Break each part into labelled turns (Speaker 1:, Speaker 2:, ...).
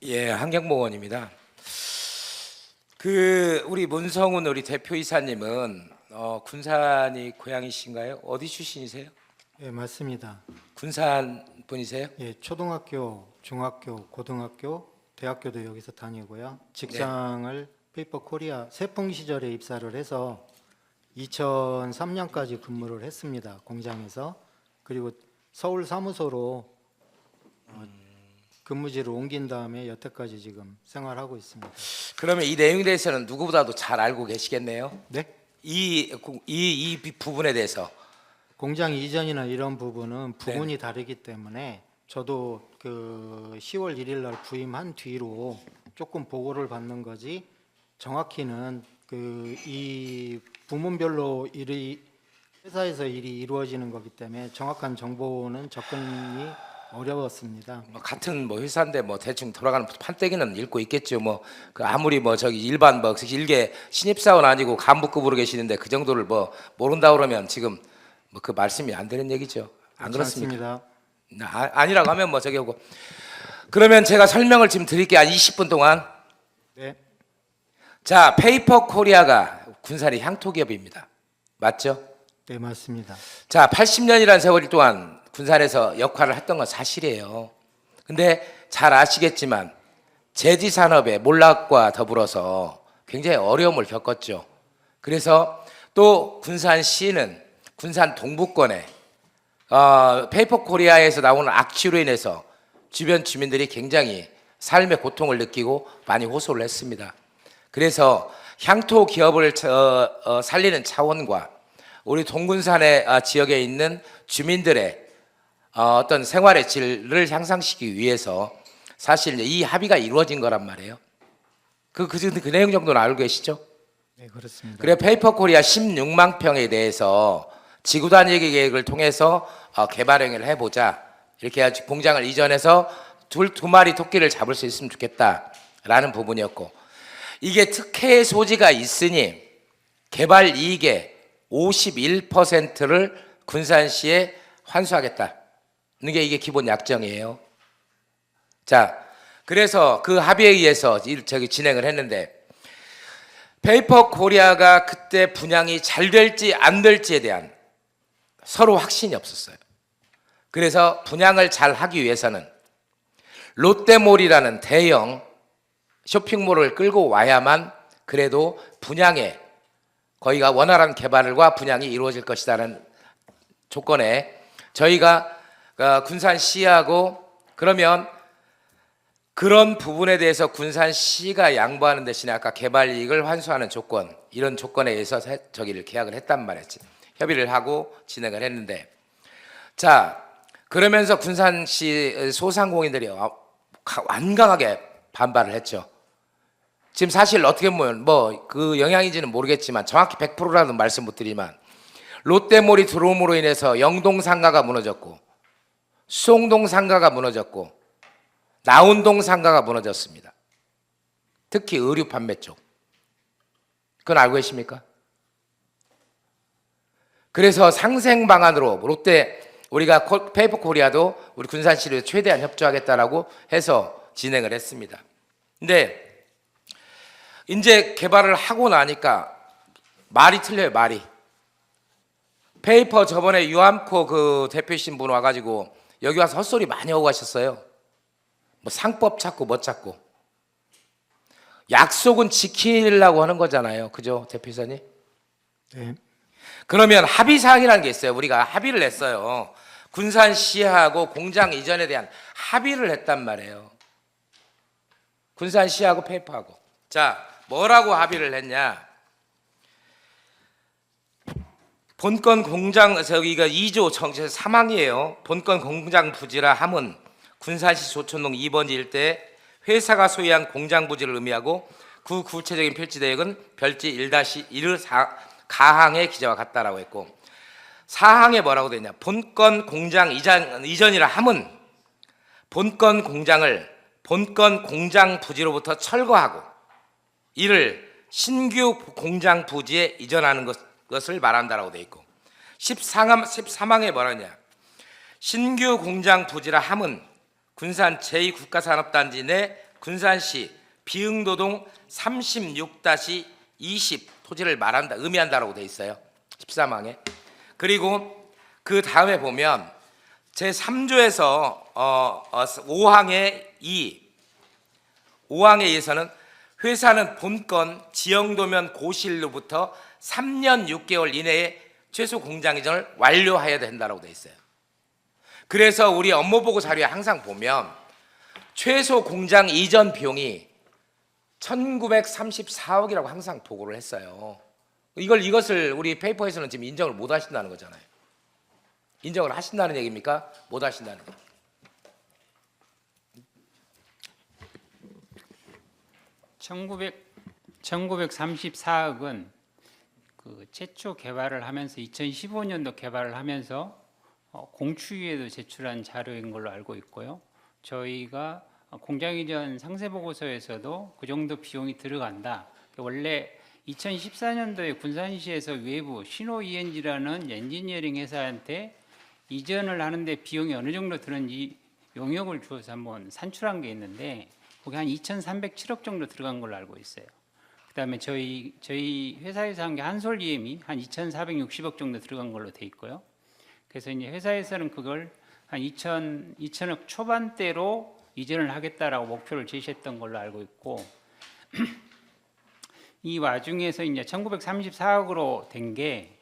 Speaker 1: 예, 한경봉원입니다. 우리 문성훈 우리 대표이사님은 군산이 고향이신가요? 어디 출신이세요?
Speaker 2: 예, 맞습니다.
Speaker 1: 군산 분이세요?
Speaker 2: 예, 초등학교, 중학교, 고등학교, 대학교도 여기서 다니고요. 직장을 페이퍼 코리아 세풍 시절에 입사를 해서 2003년까지 근무를 했습니다. 공장에서. 그리고 서울 사무소로 근무지를 옮긴 다음에 여태까지 지금 생활하고 있습니다.
Speaker 1: 그러면 이 내용에 대해서는 누구보다도 잘 알고 계시겠네요.
Speaker 2: 네?
Speaker 1: 이 부분에 대해서.
Speaker 2: 공장 이전이나 이런 부분은 부문이 다르기 때문에 저도 그 10월 1일 날 부임한 뒤로 조금 보고를 받는 거지 정확히는 그 이 부문별로 회사에서 일이 이루어지는 거기 때문에 정확한 정보는 접근이 어려웠습니다.
Speaker 1: 뭐 같은 회사인데 대충 돌아가는 판때기는 읽고 있겠죠. 아무리 저기 일반 일개 신입사원 아니고 간부급으로 계시는데 그 정도를 모른다 그러면 지금 그 말씀이 안 되는 얘기죠. 안 그렇습니까?
Speaker 2: 않습니다.
Speaker 1: 아니라고 하면 저기 하고. 그러면 제가 설명을 지금 드릴게요. 한 20분 동안.
Speaker 2: 네,
Speaker 1: 자, 페이퍼 코리아가 군산의 향토 기업입니다. 맞죠?
Speaker 2: 네 맞습니다.
Speaker 1: 자, 80년이라는 세월 동안 군산에서 역할을 했던 건 사실이에요. 근데 잘 아시겠지만 제지 산업의 몰락과 더불어서 굉장히 어려움을 겪었죠. 그래서 또 군산시는 군산 동부권에 페이퍼 코리아에서 나오는 악취로 인해서 주변 주민들이 굉장히 삶의 고통을 느끼고 많이 호소를 했습니다. 그래서 향토 기업을 살리는 차원과 우리 동군산의 지역에 있는 주민들의 어떤 생활의 질을 향상시키기 위해서 사실 이 합의가 이루어진 거란 말이에요. 그 내용 정도는 알고 계시죠?
Speaker 2: 네 그렇습니다.
Speaker 1: 그래 페이퍼 코리아 16만 평에 대해서 지구 단위 계획을 통해서 개발행위를 해보자. 이렇게 해서 공장을 이전해서 두 마리 토끼를 잡을 수 있으면 좋겠다라는 부분이었고, 이게 특혜의 소지가 있으니 개발 이익의 51%를 군산시에 환수하겠다는 게 이게 기본 약정이에요. 자, 그래서 그 합의에 의해서 진행을 했는데, 페이퍼 코리아가 그때 분양이 잘 될지 안 될지에 대한 서로 확신이 없었어요. 그래서 분양을 잘 하기 위해서는 롯데몰이라는 대형 쇼핑몰을 끌고 와야만 그래도 분양에 거기가 원활한 개발과 분양이 이루어질 것이라는 조건에 저희가 군산시하고 그러면 그런 부분에 대해서 군산시가 양보하는 대신에 아까 개발 이익을 환수하는 조건, 이런 조건에 의해서 계약을 했단 말이지. 협의를 하고 진행을 했는데, 자, 그러면서 군산시 소상공인들이 완강하게 반발을 했죠. 지금 사실 어떻게 보면 그 영향인지는 모르겠지만 정확히 100%라는 말씀 못 드리지만 롯데몰이 들어옴으로 인해서 영동 상가가 무너졌고 수홍동 상가가 무너졌고 나운동 상가가 무너졌습니다. 특히 의류 판매 쪽. 그건 알고 계십니까? 그래서 상생 방안으로 우리가 페이퍼 코리아도 우리 군산시를 최대한 협조하겠다라고 해서 진행을 했습니다. 근데 이제 개발을 하고 나니까 말이 틀려요, 말이. 페이퍼 저번에 유암코 그 대표이신 분 와가지고 여기 와서 헛소리 많이 하고 가셨어요. 상법 찾고 뭐 찾고. 약속은 지키려고 하는 거잖아요. 그죠, 대표이사님?
Speaker 2: 네.
Speaker 1: 그러면 합의사항이라는 게 있어요. 우리가 합의를 했어요. 군산시하고 공장 이전에 대한 합의를 했단 말이에요. 군산시하고 페이퍼하고. 자, 뭐라고 합의를 했냐? 본건 공장 저기가 2조 정체 3항이에요. 본건 공장 부지라 함은 군산시 조촌동 2번지 일대에 회사가 소유한 공장 부지를 의미하고 그 구체적인 필지 대역은 별지 1-1 가항의 기재와 같다라고 했고, 사항에 뭐라고 되냐? 본건 공장 이전이라 함은 본건 공장을 본건 공장 부지로부터 철거하고 이를 신규 공장 부지에 이전하는 것을 말한다라고 돼 있고, 13항에 뭐라냐? 신규 공장 부지라 함은 군산 제2국가산업단지 내 군산시 비응도동 36-20 토지를 말한다, 의미한다라고 돼 있어요. 13항에. 그리고 그 다음에 보면 제 3조에서 5항의 5항에 의해서는 회사는 본건 지형도면 고시일로부터 3년 6개월 이내에 최소 공장 이전을 완료해야 된다라고 돼 있어요. 그래서 우리 업무보고 자료에 항상 보면 최소 공장 이전 비용이 1934억이라고 항상 보고를 했어요. 이것을 우리 페이퍼에서는 지금 인정을 못 하신다는 거잖아요. 인정을 하신다는 얘기입니까? 못 하신다는 얘기.
Speaker 3: 1934억은 그 최초 개발을 하면서 2015년도 개발을 하면서 공추위에도 제출한 자료인 걸로 알고 있고요. 저희가 공장 이전 상세 보고서에서도 그 정도 비용이 들어간다. 원래 2014년도에 군산시에서 외부 신호 ENG라는 엔지니어링 회사한테 이전을 하는데 비용이 어느 정도 드는지 용역을 주어서 한번 산출한 게 있는데 거기 한 2,307억 정도 들어간 걸로 알고 있어요. 그다음에 저희 회사에서 한 게 한솔 EM이 한 2,460억 정도 들어간 걸로 돼 있고요. 그래서 이제 회사에서는 그걸 한 2,000억 초반대로 이전을 하겠다라고 목표를 제시했던 걸로 알고 있고 이 와중에서 이제 1934억으로 된 게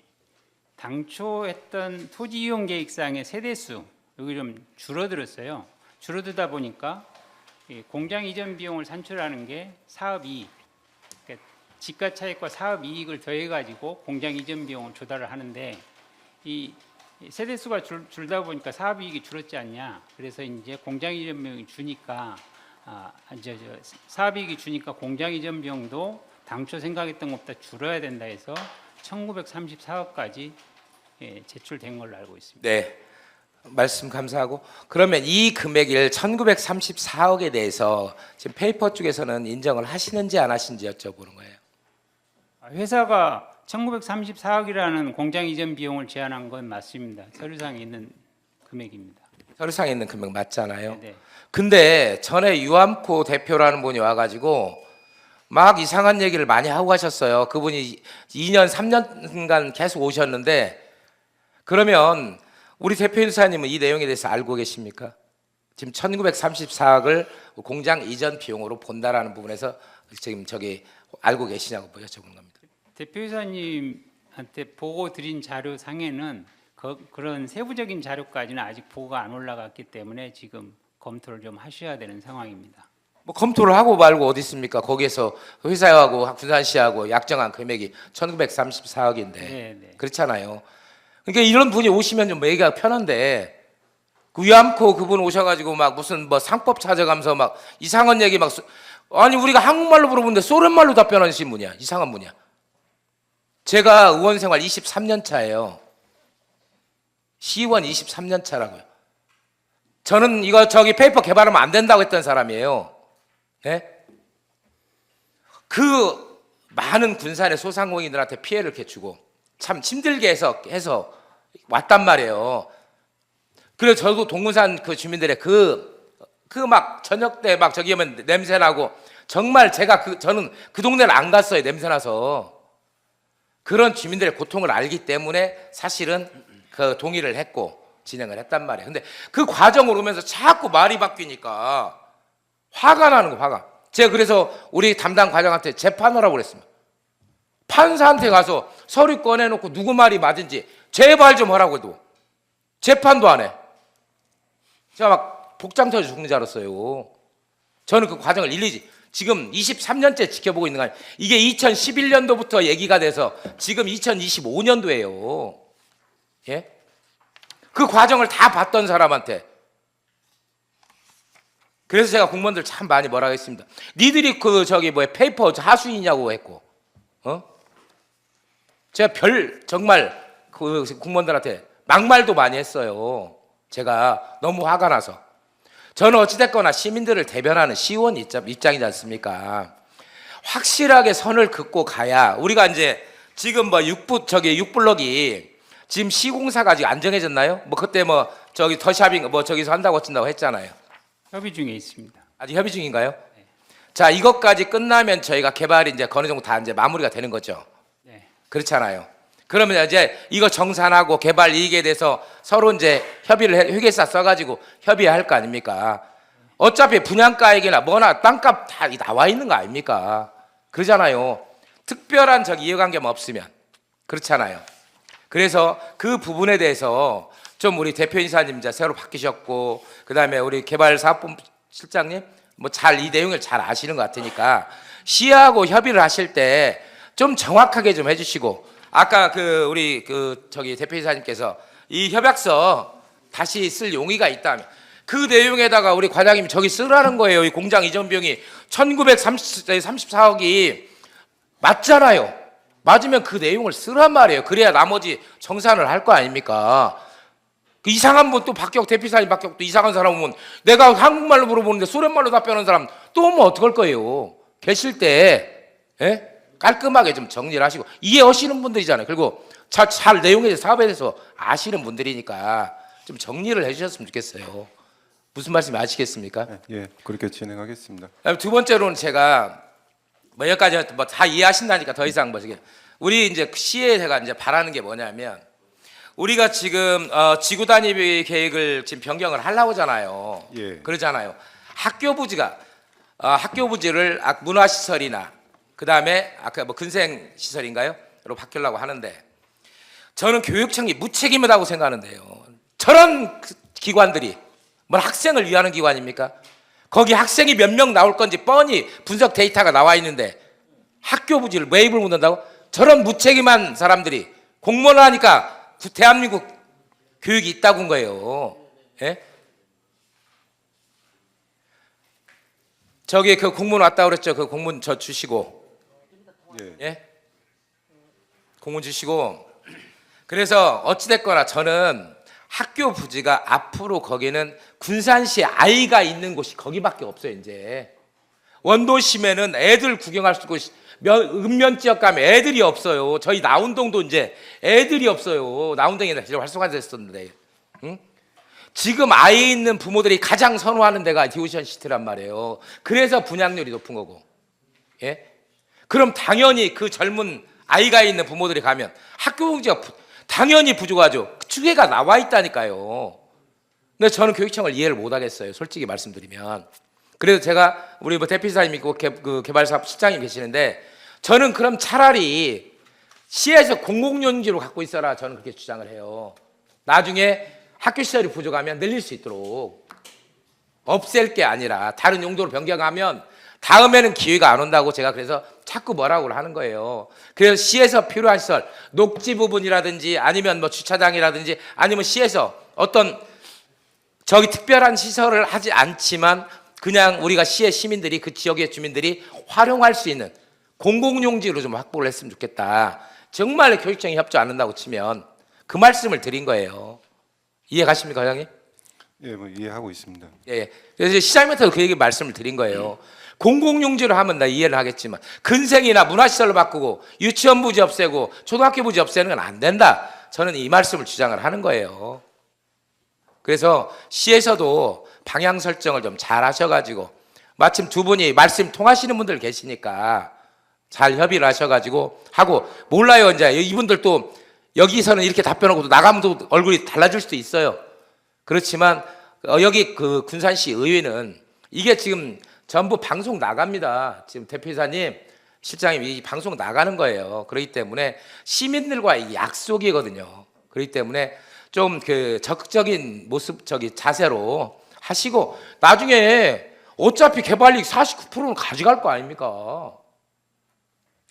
Speaker 3: 당초 했던 토지 이용 계획상의 세대수 여기 좀 줄어들었어요. 줄어들다 보니까 이 공장 이전 비용을 산출하는 게 사업 이익, 그러니까 지가 차익과 사업 이익을 더해 가지고 공장 이전 비용을 조달을 하는데 이 세대수가 줄다 보니까 사업 이익이 줄었지 않냐. 그래서 이제 공장 이전 비용이 주니까 사업 이익이 주니까 공장 이전 비용도 당초 생각했던 것보다 줄어야 된다 해서 1934억까지 제출된 걸로 알고 있습니다.
Speaker 1: 네, 말씀 감사하고, 그러면 이 금액일 1934억에 대해서 지금 페이퍼 쪽에서는 인정을 하시는지 안 하시는지 여쭤보는 거예요.
Speaker 3: 회사가 1934억이라는 공장 이전 비용을 제안한 건 맞습니다. 서류상에 있는 금액입니다.
Speaker 1: 서류상에 있는 금액 맞잖아요.
Speaker 3: 네.
Speaker 1: 근데 전에 유암코 대표라는 분이 와가지고 막 이상한 얘기를 많이 하고 가셨어요. 그분이 2년 3년간 계속 오셨는데, 그러면 우리 대표이사님은 이 내용에 대해서 알고 계십니까? 지금 1934억을 공장 이전 비용으로 본다라는 부분에서 지금 저기 알고 계시냐고 여쭤보는 겁니다.
Speaker 3: 대표이사님한테 보고 드린 자료 상에는 그런 세부적인 자료까지는 아직 보고가 안 올라갔기 때문에 지금 검토를 좀 하셔야 되는 상황입니다.
Speaker 1: 뭐 검토를 하고 말고 어디 있습니까? 거기에서 회사하고 군산시하고 약정한 금액이 1934억인데
Speaker 3: 네.
Speaker 1: 그렇잖아요. 그러니까 이런 분이 오시면 좀 얘기가 편한데, 그 위암코 그분 오셔가지고 막 무슨 뭐 상법 찾아가면서 막 이상한 얘기 막 아니 우리가 한국말로 물어보는데 소련말로 답변하신 분이야. 이상한 분이야. 제가 의원 생활 23년 차예요. 시의원 23년 차라고요. 저는 이거 저기 페이퍼 개발하면 안 된다고 했던 사람이에요. 네? 그 많은 군산의 소상공인들한테 피해를 이렇게 주고 참 힘들게 해서 왔단 말이에요. 그래서 저도 동군산 그 주민들의 그 막 저녁 때 막 저기 오면 냄새 나고, 정말 저는 그 동네를 안 갔어요. 냄새 나서. 그런 주민들의 고통을 알기 때문에 사실은 그 동의를 했고 진행을 했단 말이에요. 근데 그 과정을 오면서 자꾸 말이 바뀌니까 화가 나는 거, 화가. 제가 그래서 우리 담당 과장한테 재판하라고 그랬습니다. 판사한테 가서 서류 꺼내놓고 누구 말이 맞은지 제발 좀 하라고 해도 재판도 안 해. 제가 막 복장 터져 죽는 줄 알았어요. 저는 그 과정을 일일이 지금 23년째 지켜보고 있는 거 아니에요. 이게 2011년도부터 얘기가 돼서 지금 2025년도예요. 예? 그 과정을 다 봤던 사람한테. 그래서 제가 공무원들 참 많이 뭐라 했습니다. 니들이 그 저기 뭐야 페이퍼 하수이냐고 했고, 제가 정말 그 공무원들한테 막말도 많이 했어요. 제가 너무 화가 나서. 저는 어찌됐거나 시민들을 대변하는 시의원 입장이지 않습니까? 확실하게 선을 긋고 가야 우리가 이제 지금 뭐 6블럭이 지금 시공사가 아직 안 정해졌나요? 뭐 그때 뭐 저기 더샵인가 뭐 저기서 한다고 했잖아요.
Speaker 3: 협의 중에 있습니다.
Speaker 1: 아직 협의 중인가요? 자, 이것까지 끝나면 저희가 개발이 이제 어느 정도 다 이제 마무리가 되는 거죠.
Speaker 3: 네.
Speaker 1: 그렇잖아요. 그러면 이제 이거 정산하고 개발 이익에 대해서 서로 이제 회계사 써가지고 협의할 거 아닙니까? 어차피 분양가액이나 뭐나 땅값 다 나와 있는 거 아닙니까? 그러잖아요. 특별한 이해관계만 없으면 그렇잖아요. 그래서 그 부분에 대해서 좀 우리 대표이사님 이제 새로 바뀌셨고, 그 다음에 우리 개발사업본부 실장님 뭐 잘 이 내용을 잘 아시는 것 같으니까 시하고 협의를 하실 때 좀 정확하게 좀 해주시고, 아까 우리 대표이사님께서 이 협약서 다시 쓸 용의가 있다면 그 내용에다가 우리 과장님이 저기 쓰라는 거예요. 이 공장 이전 비용이 1934억이 맞잖아요. 맞으면 그 내용을 쓰란 말이에요. 그래야 나머지 정산을 할 거 아닙니까? 그 이상한 분 또 대표이사님 또 이상한 사람 오면 내가 한국말로 물어보는데 소련말로 답변하는 사람 또 오면 어떡할 거예요? 계실 때 깔끔하게 좀 정리를 하시고, 이해하시는 분들이잖아요. 그리고 잘 내용에 대해서 사업에 대해서 아시는 분들이니까 좀 정리를 해주셨으면 좋겠어요. 무슨 말씀이 아시겠습니까?
Speaker 4: 예, 그렇게 진행하겠습니다.
Speaker 1: 두 번째로는 제가 뭐 여기까지 다 이해하신다니까 더 이상 우리 이제 시에 제가 이제 바라는 게 뭐냐면, 우리가 지금 지구 단위 계획을 지금 변경을 하려고 하잖아요.
Speaker 4: 예.
Speaker 1: 그러잖아요. 학교 부지를 문화시설이나 그 다음에 아까 뭐 근생 시설인가요?로 바뀌려고 하는데, 저는 교육청이 무책임하다고 생각하는데요. 저런 기관들이 뭐 학생을 위하는 기관입니까? 거기 학생이 몇 명 나올 건지 뻔히 분석 데이터가 나와 있는데 학교 부지를 매입을 못한다고? 저런 무책임한 사람들이 공무원을 하니까 대한민국 교육이 있다고 한 거예요. 예? 저기 그 공문 왔다 그랬죠. 그 공문 저 주시고. 예? 공문 주시고. 그래서 어찌됐거나 저는 학교 부지가 앞으로 거기는 군산시에 아이가 있는 곳이 거기밖에 없어요. 이제 원도심에는 애들 구경할 수 있고, 읍면 지역 가면 애들이 없어요. 저희 나운동도 이제 애들이 없어요. 나운동에는 제일 활성화됐었는데, 응? 지금 아이 있는 부모들이 가장 선호하는 데가 디오션 시티란 말이에요. 그래서 분양률이 높은 거고, 예? 그럼 당연히 그 젊은 아이가 있는 부모들이 가면 학교 부지가 당연히 부족하죠. 추계가 나와 있다니까요. 근데 저는 교육청을 이해를 못 하겠어요. 솔직히 말씀드리면. 그래서 제가 우리 뭐 대표이사님 있고 개발사업 실장님 계시는데, 저는 그럼 차라리 시에서 공공용지로 갖고 있어라, 저는 그렇게 주장을 해요. 나중에 학교 시설이 부족하면 늘릴 수 있도록, 없앨 게 아니라 다른 용도로 변경하면 다음에는 기회가 안 온다고 제가 그래서 자꾸 뭐라고 하는 거예요. 그래서 시에서 필요한 시설, 녹지 부분이라든지 아니면 뭐 주차장이라든지 아니면 시에서 어떤 특별한 시설을 하지 않지만 그냥 우리가 시의 시민들이, 그 지역의 주민들이 활용할 수 있는 공공용지로 좀 확보를 했으면 좋겠다. 정말 교육청이 협조 안 한다고 치면 그 말씀을 드린 거예요. 이해 가십니까, 과장님?
Speaker 4: 예, 뭐 이해하고 있습니다.
Speaker 1: 예. 그래서 시장님한테도 그 얘기 말씀을 드린 거예요. 공공용지로 하면 나 이해를 하겠지만 근생이나 문화시설로 바꾸고 유치원 부지 없애고 초등학교 부지 없애는 건 안 된다. 저는 이 말씀을 주장을 하는 거예요. 그래서 시에서도 방향 설정을 좀 잘 하셔가지고, 마침 두 분이 말씀 통하시는 분들 계시니까 잘 협의를 하셔가지고 하고, 몰라요. 이제 이분들 또 여기서는 이렇게 답변하고 나가면 또 얼굴이 달라질 수도 있어요. 그렇지만 여기 그 군산시 의회는 이게 지금 전부 방송 나갑니다. 지금 대표이사님, 실장님, 이 방송 나가는 거예요. 그렇기 때문에 시민들과의 약속이거든요. 그렇기 때문에 좀 적극적인 모습, 자세로 하시고, 나중에 어차피 개발이익 49%는 가져갈 거 아닙니까?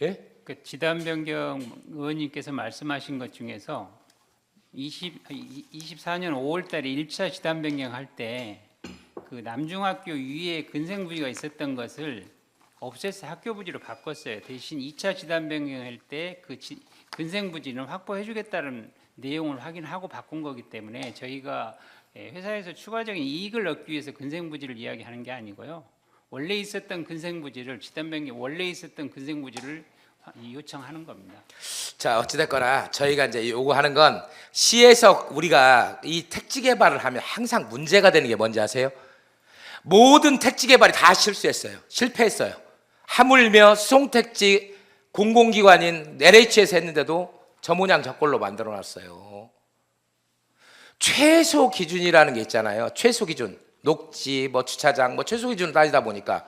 Speaker 1: 예?
Speaker 3: 그 지단 변경 의원님께서 말씀하신 것 중에서 24년 5월달에 1차 지단 변경할 때 그 남중학교 위에 근생 부지가 있었던 것을 없애서 학교 부지로 바꿨어요. 대신 2차 지단 변경할 때 그 근생 부지는 확보해주겠다는 내용을 확인하고 바꾼 거기 때문에 저희가 회사에서 추가적인 이익을 얻기 위해서 근생 부지를 이야기하는 게 아니고요. 원래 있었던 근생 부지를 지단 변경 원래 있었던 근생 부지를 요청하는 겁니다.
Speaker 1: 자, 어찌됐거나 저희가 이제 요구하는 건, 시에서 우리가 이 택지 개발을 하면 항상 문제가 되는 게 뭔지 아세요? 모든 택지 개발이 다 실수했어요. 실패했어요. 하물며 수송택지 공공기관인 LH에서 했는데도 저 모양 저 꼴로 만들어놨어요. 최소 기준이라는 게 있잖아요. 최소 기준, 녹지, 뭐 주차장, 뭐 최소 기준을 따지다 보니까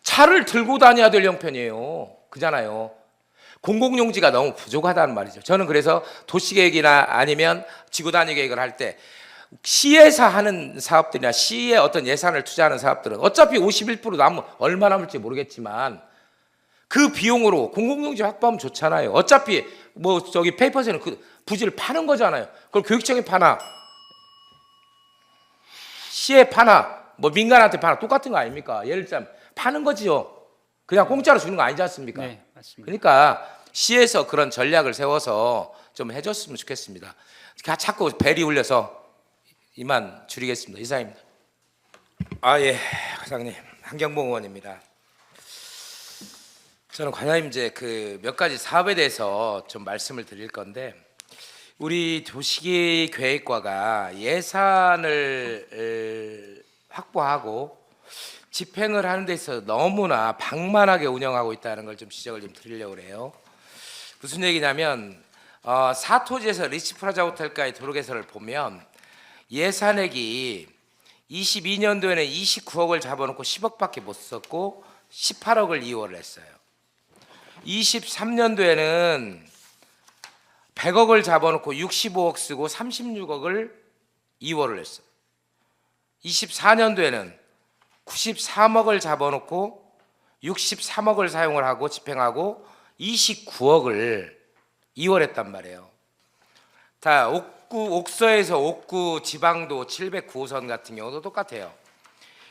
Speaker 1: 차를 들고 다녀야 될 형편이에요. 그잖아요. 공공용지가 너무 부족하다는 말이죠. 저는 그래서 도시계획이나 아니면 지구단위 계획을 할 때 시에서 하는 사업들이나 시에 어떤 예산을 투자하는 사업들은 어차피 51% 남으면 얼마 남을지 모르겠지만 그 비용으로 공공용지 확보하면 좋잖아요. 어차피 뭐 저기 페이퍼스는 그 부지를 파는 거잖아요. 그걸 교육청에 파나 시에 파나 뭐 민간한테 파나 똑같은 거 아닙니까? 예를 들자면 파는 거지요. 그냥 공짜로 주는 거 아니지 않습니까?
Speaker 3: 네, 맞습니다.
Speaker 1: 그러니까 시에서 그런 전략을 세워서 좀 해줬으면 좋겠습니다. 자꾸 벨이 울려서 이만 줄이겠습니다. 이상입니다. 예, 과장님 한경봉 의원입니다. 저는 과장님 이제 그 몇 가지 사업에 대해서 좀 말씀을 드릴 건데 우리 도시계획과가 예산을 확보하고 집행을 하는 데 있어서 너무나 방만하게 운영하고 있다는 걸 좀 지적을 좀 드리려고 그래요. 무슨 얘기냐면 사토지에서 리치프라자 호텔까지 도로 개설을 보면 예산액이 22년도에는 29억을 잡아놓고 10억밖에 못 썼고 18억을 이월을 했어요. 23년도에는 100억을 잡아놓고 65억 쓰고 36억을 이월을 했어요. 24년도에는 93억을 잡아놓고 63억을 사용을 하고 집행하고 29억을 이월했단 말이에요. 다 옥서에서 옥구 지방도 709호선 같은 경우도 똑같아요.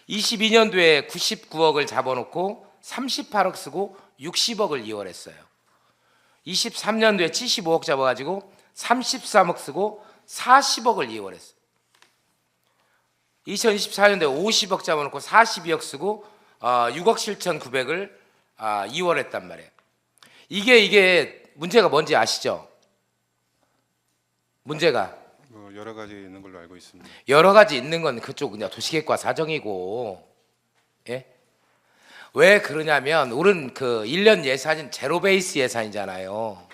Speaker 1: 22년도에 99억을 잡아놓고 38억 쓰고 60억을 이월했어요. 23년도에 75억 잡아가지고 33억 쓰고 40억을 이월했어요. 2024년도에 50억 잡아놓고 42억 쓰고 6억 7,900을 이월했단 말이에요. 이게 문제가 뭔지 아시죠? 문제가
Speaker 4: 여러 가지 있는 걸로 알고 있습니다.
Speaker 1: 여러 가지 있는 건 그쪽 그냥 도시계획과 사정이고, 예? 왜 그러냐면 우리는 그 1년 예산인 제로 베이스 예산이잖아요.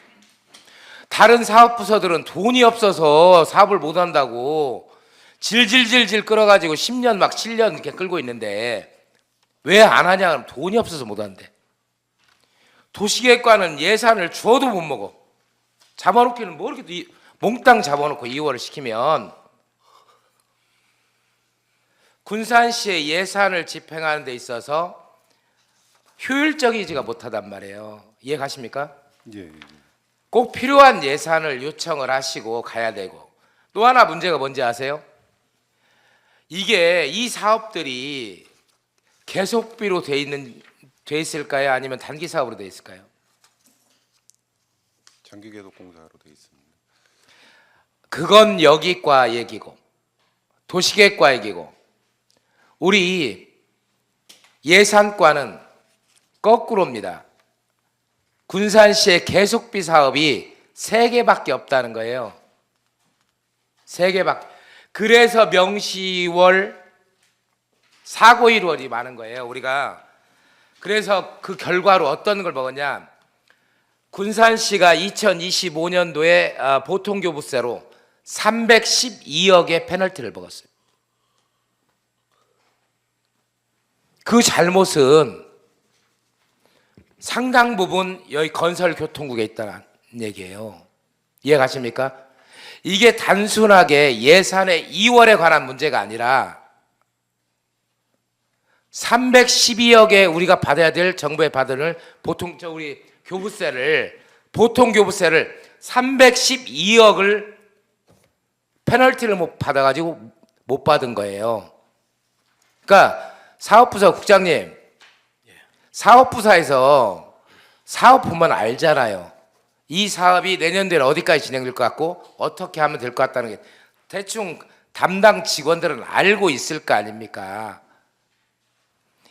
Speaker 1: 다른 사업 부서들은 돈이 없어서 사업을 못 한다고 질질질질 끌어가지고 10년 막 7년 이렇게 끌고 있는데 왜 안 하냐 그러면 돈이 없어서 못 한대. 도시계획과는 예산을 주어도 못 먹어. 잡아놓기는 뭐 이렇게 몽땅 잡아놓고 2월을 시키면 군산시의 예산을 집행하는 데 있어서 효율적이지가 못하단 말이에요. 이해 가십니까?
Speaker 4: 예.
Speaker 1: 꼭 필요한 예산을 요청을 하시고 가야 되고 또 하나 문제가 뭔지 아세요? 이 사업들이 계속비로 돼 있을까요? 아니면 단기 사업으로 돼 있을까요?
Speaker 4: 장기 계속 공사로 돼 있습니다.
Speaker 1: 그건 여기과 얘기고 도시계획과 얘기고 우리 예산과는 거꾸로입니다. 군산시의 계속비 사업이 3개밖에 없다는 거예요. 3개밖에. 그래서 명시월 사고 일월이 많은 거예요. 우리가 그래서 그 결과로 어떤 걸 먹었냐? 군산시가 2025년도에 보통교부세로 312억의 페널티를 먹었어요. 그 잘못은 상당 부분 여기 건설교통국에 있다는 얘기예요. 이해 가십니까? 이게 단순하게 예산의 2월에 관한 문제가 아니라 312억에 우리가 받아야 될 정부에 받을 우리 보통 교부세를 312억을 페널티를 못 받아가지고 못 받은 거예요. 그러니까 사업부서 국장님, 사업부사에서 사업 보면 알잖아요. 이 사업이 내년도에 어디까지 진행될 것 같고 어떻게 하면 될 것 같다는 게 대충 담당 직원들은 알고 있을 거 아닙니까?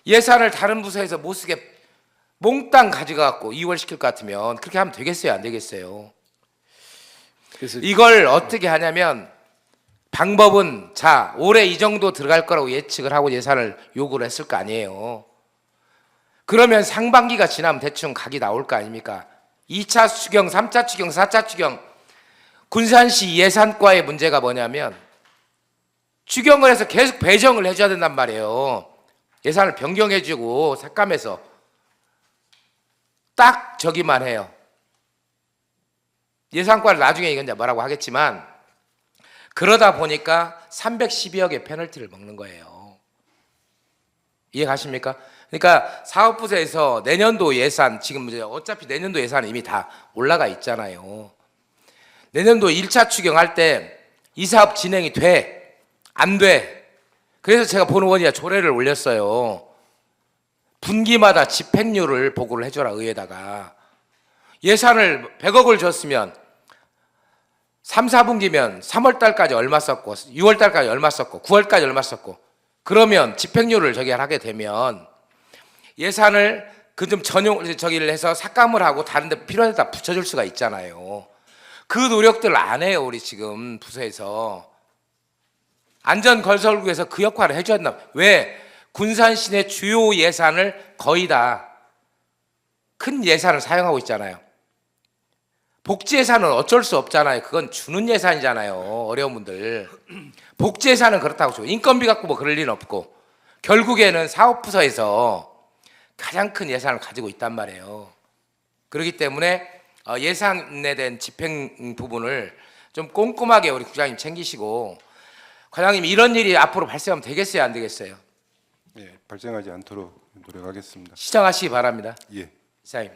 Speaker 1: 예산을 다른 부서에서 못 쓰게 몽땅 가져가갖고 2월 시킬 것 같으면 그렇게 하면 되겠어요? 안 되겠어요?
Speaker 4: 그래서
Speaker 1: 이걸 어떻게 하냐면 방법은 자 올해 이 정도 들어갈 거라고 예측을 하고 예산을 요구를 했을 거 아니에요. 그러면 상반기가 지나면 대충 각이 나올 거 아닙니까? 2차 추경, 3차 추경, 4차 추경. 군산시 예산과의 문제가 뭐냐면 추경을 해서 계속 배정을 해줘야 된단 말이에요. 예산을 변경해주고 삭감해서 딱 저기만 해요. 예산과를 나중에 이건 이제 뭐라고 하겠지만 그러다 보니까 312억의 페널티를 먹는 거예요. 이해 가십니까? 그러니까 사업부서에서 내년도 예산 지금 이제 어차피 내년도 예산은 이미 다 올라가 있잖아요. 내년도 1차 추경할 때 이 사업 진행이 돼? 안 돼? 그래서 제가 본의원이야 조례를 올렸어요. 분기마다 집행률을 보고를 해줘라 의회다가. 예산을 100억을 줬으면 3, 4분기면 3월 달까지 얼마 썼고 6월 달까지 얼마 썼고 9월까지 얼마 썼고 그러면 집행률을 저기 하게 되면 예산을 그 좀 전용 저기를 해서 삭감을 하고 다른 데 필요한 데다 붙여줄 수가 있잖아요. 그 노력들을 안 해요. 우리 지금 부서에서. 안전건설국에서 그 역할을 해줘야 된다. 왜? 군산 시내 주요 예산을 거의 다 큰 예산을 사용하고 있잖아요. 복지 예산은 어쩔 수 없잖아요. 그건 주는 예산이잖아요. 어려운 분들. 복지 예산은 그렇다고 줘. 인건비 갖고 뭐 그럴 리는 없고. 결국에는 사업부서에서 가장 큰 예산을 가지고 있단 말이에요. 그렇기 때문에 예산에 대한 집행 부분을 좀 꼼꼼하게 우리 국장님 챙기시고 과장님 이런 일이 앞으로 발생하면 되겠어요, 안 되겠어요?
Speaker 4: 예, 발생하지 않도록 노력하겠습니다.
Speaker 1: 시정하시기 바랍니다.
Speaker 4: 예.
Speaker 1: 이사님.